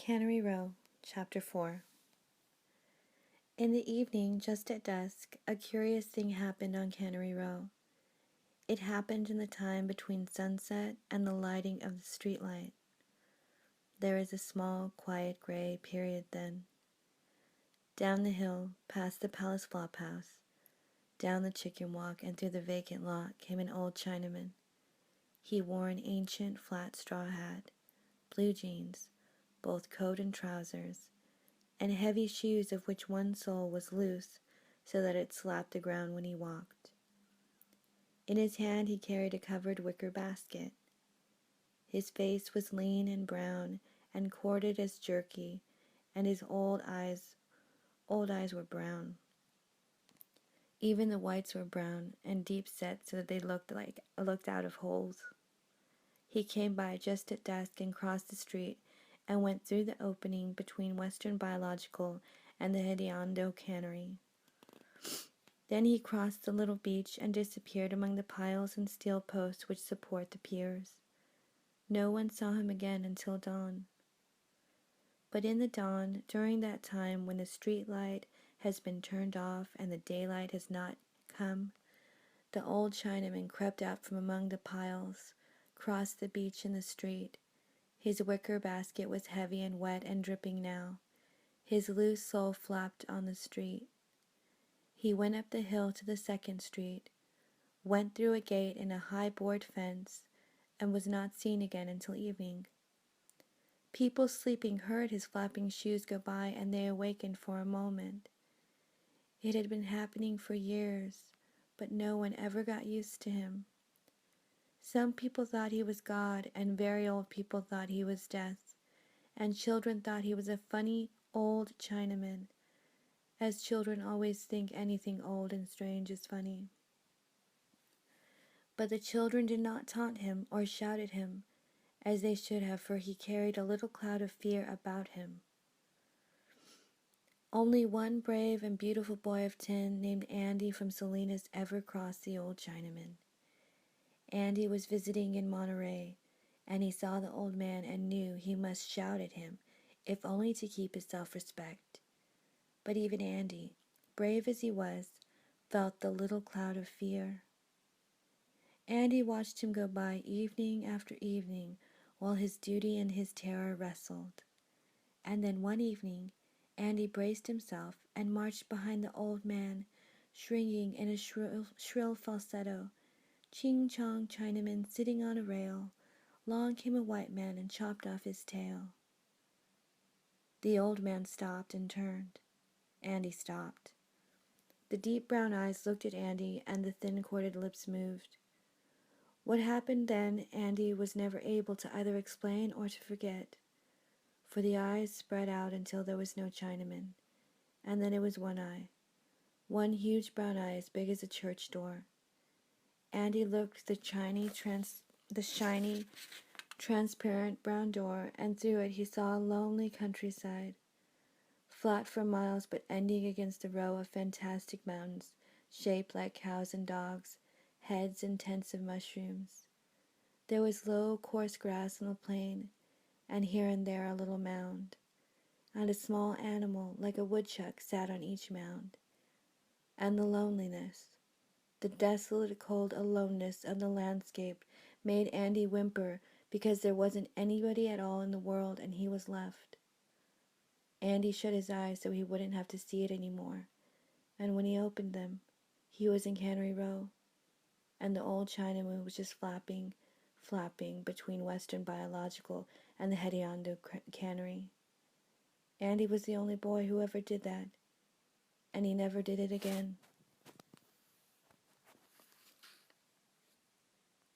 Cannery Row, Chapter 4. In the evening, just at dusk, a curious thing happened on Cannery Row. It happened in the time between sunset and the lighting of the streetlight. There is a small, quiet gray period then. Down the hill, past the Palace Flophouse, down the chicken walk and through the vacant lot came an old Chinaman. He wore an ancient, flat straw hat, blue jeans, both coat and trousers, and heavy shoes of which one sole was loose so that it slapped the ground when he walked. In his hand he carried a covered wicker basket. His face was lean and brown and corded as jerky, and his old eyes were brown. Even the whites were brown and deep set so that they looked out of holes. He came by just at dusk and crossed the street and went through the opening between Western Biological and the Hediondo Cannery. Then he crossed the little beach and disappeared among the piles and steel posts which support the piers. No one saw him again until dawn. But in the dawn, during that time when the street light has been turned off and the daylight has not come, the old Chinaman crept out from among the piles, crossed the beach and the street. His wicker basket was heavy and wet and dripping now. His loose sole flapped on the street. He went up the hill to the second street, went through a gate in a high board fence, and was not seen again until evening. People sleeping heard his flapping shoes go by, and they awakened for a moment. It had been happening for years, but no one ever got used to him. Some people thought he was God, and very old people thought he was Death, and children thought he was a funny old Chinaman, as children always think anything old and strange is funny. But the children did not taunt him or shout at him, as they should have, for he carried a little cloud of fear about him. Only one brave and beautiful boy of 10 named Andy from Salinas ever crossed the old Chinaman. Andy was visiting in Monterey, and he saw the old man and knew he must shout at him, if only to keep his self-respect. But even Andy, brave as he was, felt the little cloud of fear. Andy watched him go by evening after evening while his duty and his terror wrestled. And then one evening, Andy braced himself and marched behind the old man, shrieking in a shrill falsetto, "Ching chong, Chinaman sitting on a rail, long came a white man and chopped off his tail." The old man stopped and turned. Andy stopped. The deep brown eyes looked at Andy, and the thin corded lips moved. What happened then Andy was never able to either explain or to forget, for the eyes spread out until there was no Chinaman, and then it was one eye, one huge brown eye as big as a church door. Andy looked the shiny, transparent brown door, and through it he saw a lonely countryside, flat for miles but ending against a row of fantastic mountains, shaped like cows and dogs, heads and tents of mushrooms. There was low, coarse grass on the plain, and here and there a little mound, and a small animal like a woodchuck sat on each mound. And the loneliness, the desolate, cold aloneness of the landscape made Andy whimper because there wasn't anybody at all in the world and he was left. Andy shut his eyes so he wouldn't have to see it anymore, and when he opened them, he was in Cannery Row, and the old Chinaman was just flapping between Western Biological and the Hediondo Cannery. Andy was the only boy who ever did that, and he never did it again.